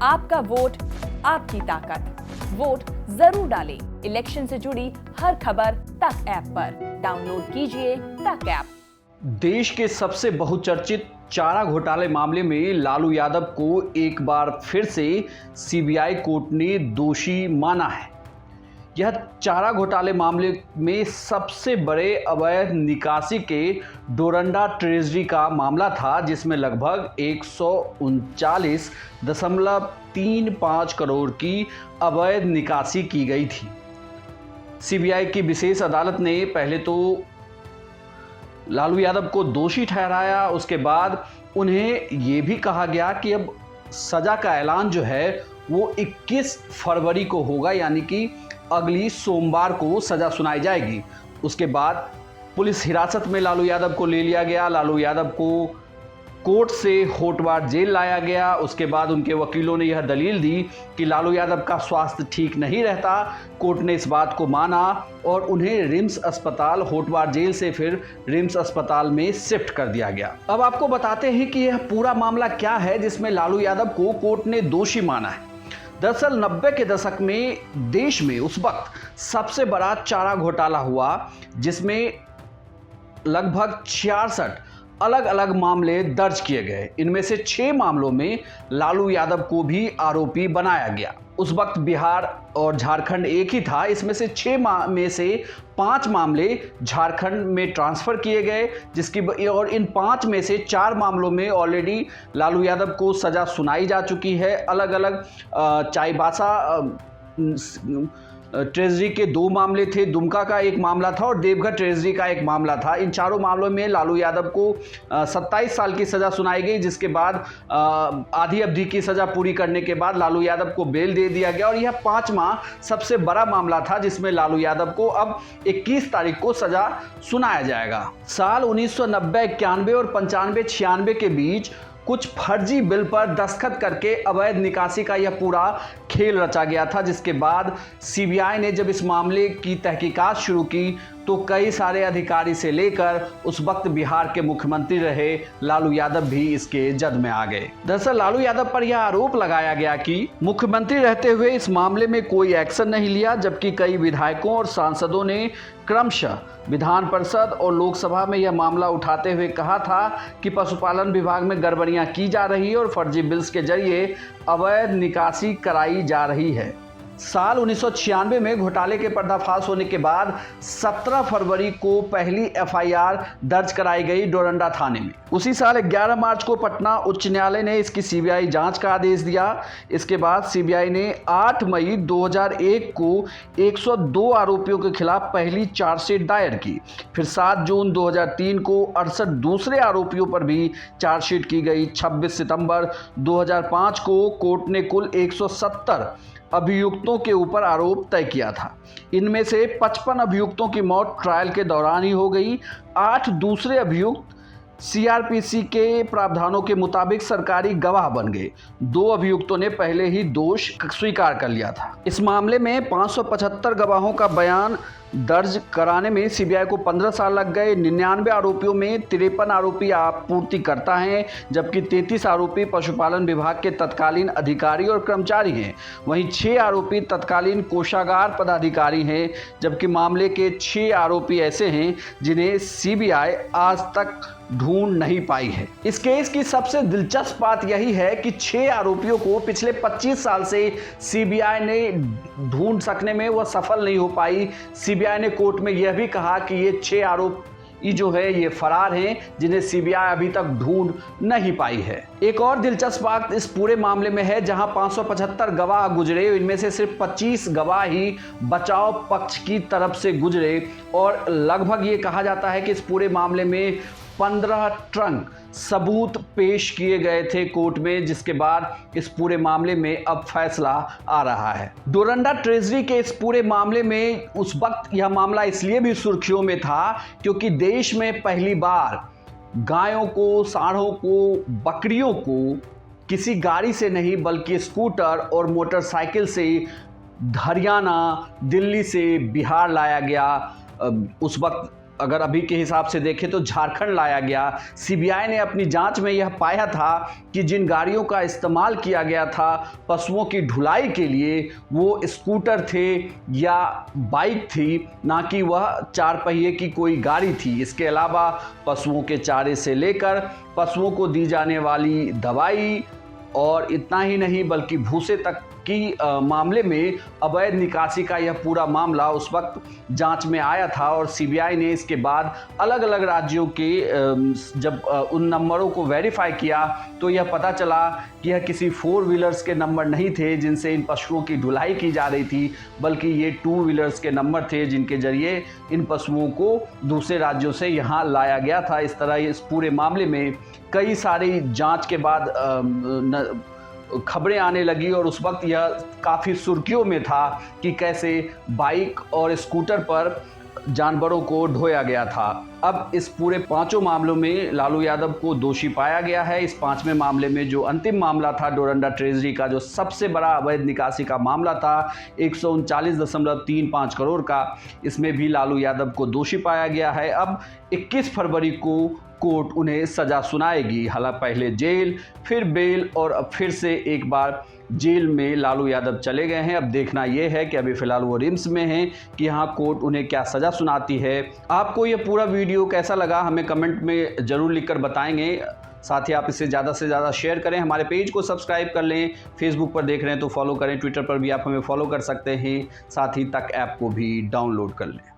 आपका वोट, आपकी ताकत। वोट जरूर डालें। इलेक्शन से जुड़ी हर खबर तक ऐप पर डाउनलोड कीजिए तक ऐप। देश के सबसे बहुचर्चित चारा घोटाले मामले में लालू यादव को एक बार फिर से सीबीआई कोर्ट ने दोषी माना है। यह चारा घोटाले मामले में सबसे बड़े अवैध निकासी के डोरंडा ट्रेजरी का मामला था, जिसमें लगभग 139.35 करोड़ की अवैध निकासी की गई थी। सीबीआई की विशेष अदालत ने पहले तो लालू यादव को दोषी ठहराया, उसके बाद उन्हें यह भी कहा गया कि अब सजा का ऐलान जो है वो 21 फरवरी को होगा, यानी कि अगली सोमवार को सजा सुनाई जाएगी। उसके बाद पुलिस हिरासत में लालू यादव को ले लिया गया। लालू यादव को कोर्ट से होटवार जेल लाया गया। उसके बाद उनके वकीलों ने यह दलील दी कि लालू यादव का स्वास्थ्य ठीक नहीं रहता। कोर्ट ने इस बात को माना और उन्हें रिम्स अस्पताल, होटवार जेल से फिर रिम्स अस्पताल में शिफ्ट कर दिया गया। अब आपको बताते हैं कि यह पूरा मामला क्या है जिसमें लालू यादव को कोर्ट ने दोषी माना है। दरअसल 90 के दशक में देश में उस वक्त सबसे बड़ा चारा घोटाला हुआ, जिसमें लगभग 66 अलग अलग मामले दर्ज किए गए। इनमें से 6 मामलों में लालू यादव को भी आरोपी बनाया गया। उस वक्त बिहार और झारखंड एक ही था। इसमें से 6 में से 5 मामले झारखंड में ट्रांसफ़र किए गए, और इन 5 में से 4 मामलों में ऑलरेडी लालू यादव को सज़ा सुनाई जा चुकी है। अलग अलग चाईबासा ट्रेजरी के 2 मामले थे, दुमका का एक मामला था और देवघर ट्रेजरी का एक मामला था। इन चारों मामलों में लालू यादव को 27 साल की सज़ा सुनाई गई, जिसके बाद आधी अवधि की सज़ा पूरी करने के बाद लालू यादव को बेल दे दिया गया। और यह 5वां सबसे बड़ा मामला था जिसमें लालू यादव को अब 21 तारीख को सज़ा सुनाया जाएगा। साल 1990, 91 और 95, 96 के बीच कुछ फर्जी बिल पर दस्तखत करके अवैध निकासी का यह पूरा खेल रचा गया था, जिसके बाद सीबीआई ने जब इस मामले की तहकीकात शुरू की तो कई सारे अधिकारी से लेकर उस वक्त बिहार के मुख्यमंत्री रहे लालू यादव भी इसके जद में आ गए। दरअसल लालू यादव पर यह आरोप लगाया गया कि मुख्यमंत्री रहते हुए इस मामले में कोई एक्शन नहीं लिया, जबकि कई विधायकों और सांसदों ने क्रमशः विधान परिषद और लोकसभा में यह मामला उठाते हुए कहा था कि पशुपालन विभाग में गड़बड़ियां की जा रही है और फर्जी बिल्स के जरिए अवैध निकासी कराई जा रही है। साल 1996 में घोटाले के पर्दाफाश होने के बाद 17 फरवरी को पहली एफआईआर दर्ज कराई गई डोरंडा थाने में। उसी साल 11 मार्च को पटना उच्च न्यायालय ने इसकी सीबीआई जांच का आदेश दिया। इसके बाद सीबीआई ने 8 मई 2001 को 102 आरोपियों के खिलाफ पहली चार्जशीट दायर की। फिर 7 जून 2003 को 68 दूसरे आरोपियों पर भी चार्जशीट की गई। 26 सितंबर 2005 को कोर्ट ने कुल 170 अभियुक्तों के ऊपर आरोप तय किया था। इनमें से 55 अभियुक्तों की मौत ट्रायल के दौरान ही हो गई। 8 दूसरे अभियुक्त सीआरपीसी के प्रावधानों के मुताबिक सरकारी गवाह बन गए। 2 अभियुक्तों ने पहले ही दोष स्वीकार कर लिया था। इस मामले में 575 गवाहों का बयान दर्ज कराने में सीबीआई को 15 साल लग गए। 99 आरोपियों में 53 आरोपी आपूर्तिकर्ता हैं, जबकि 33 आरोपी पशुपालन विभाग के तत्कालीन अधिकारी और कर्मचारी हैं। वहीं 6 आरोपी तत्कालीन कोषागार पदाधिकारी हैं, जबकि मामले के 6 आरोपी ऐसे हैं जिन्हें सीबीआई आज तक ढूंढ नहीं पाई है। इस केस की सबसे दिलचस्प बात यही है कि 6 आरोपियों को पिछले 25 साल से सीबीआई ने ढूंढ सकने में वह सफल नहीं हो पाई। सीबीआई ने कोर्ट में यह भी कहा कि ये 6 आरोपी जो है ये फरार हैं, जिन्हें सीबीआई अभी तक ढूंढ नहीं पाई है। एक और दिलचस्प बात इस पूरे मामले में है, जहां 575 गवाह गुजरे, इनमें से सिर्फ 25 गवाह ही बचाव पक्ष की तरफ से गुजरे और लगभग ये कहा जाता है कि इस पूरे मामले में 15 ट्रंक सबूत पेश किए गए थे कोर्ट में, जिसके बाद इस पूरे मामले में अब फैसला आ रहा है। डोरंडा ट्रेजरी के इस पूरे मामले में उस वक्त यह मामला इसलिए भी सुर्खियों में था क्योंकि देश में पहली बार गायों को, सांडों को, बकरियों को किसी गाड़ी से नहीं बल्कि स्कूटर और मोटरसाइकिल से हरियाणा, दिल्ली से बिहार लाया गया। उस वक्त अगर अभी के हिसाब से देखें तो झारखंड लाया गया। सीबीआई ने अपनी जांच में यह पाया था कि जिन गाड़ियों का इस्तेमाल किया गया था पशुओं की ढुलाई के लिए वो स्कूटर थे या बाइक थी, ना कि वह 4 पहिए की कोई गाड़ी थी। इसके अलावा पशुओं के चारे से लेकर पशुओं को दी जाने वाली दवाई और इतना ही नहीं बल्कि भूसे तक की मामले में अवैध निकासी का यह पूरा मामला उस वक्त जांच में आया था। और सीबीआई ने इसके बाद अलग अलग राज्यों के जब उन नंबरों को वेरीफाई किया तो यह पता चला कि यह किसी 4 व्हीलर्स के नंबर नहीं थे जिनसे इन पशुओं की ढुलाई की जा रही थी, बल्कि ये 2 व्हीलर्स के नंबर थे जिनके जरिए इन पशुओं को दूसरे राज्यों से यहाँ लाया गया था। इस तरह इस पूरे मामले में कई सारी जांच के बाद खबरें आने लगी और उस वक्त यह काफ़ी सुर्खियों में था कि कैसे बाइक और स्कूटर पर जानवरों को ढोया गया था। अब इस पूरे 5 मामलों में लालू यादव को दोषी पाया गया है। इस 5वें मामले में जो अंतिम मामला था डोरंडा ट्रेजरी का, जो सबसे बड़ा अवैध निकासी का मामला था 139.35 करोड़ का, इसमें भी लालू यादव को दोषी पाया गया है। अब 21 फरवरी को कोर्ट उन्हें सज़ा सुनाएगी। हालांकि पहले जेल, फिर बेल और अब फिर से एक बार जेल में लालू यादव चले गए हैं। अब देखना यह है कि अभी फ़िलहाल वो रिम्स में हैं कि यहाँ कोर्ट उन्हें क्या सज़ा सुनाती है। आपको ये पूरा वीडियो कैसा लगा हमें कमेंट में ज़रूर लिखकर बताएंगे। साथ ही आप इसे ज़्यादा से ज़्यादा शेयर करें, हमारे पेज को सब्सक्राइब कर लें, फेसबुक पर देख रहे हैं तो फॉलो करें, ट्विटर पर भी आप हमें फॉलो कर सकते हैं, साथ ही तक ऐप को भी डाउनलोड कर लें।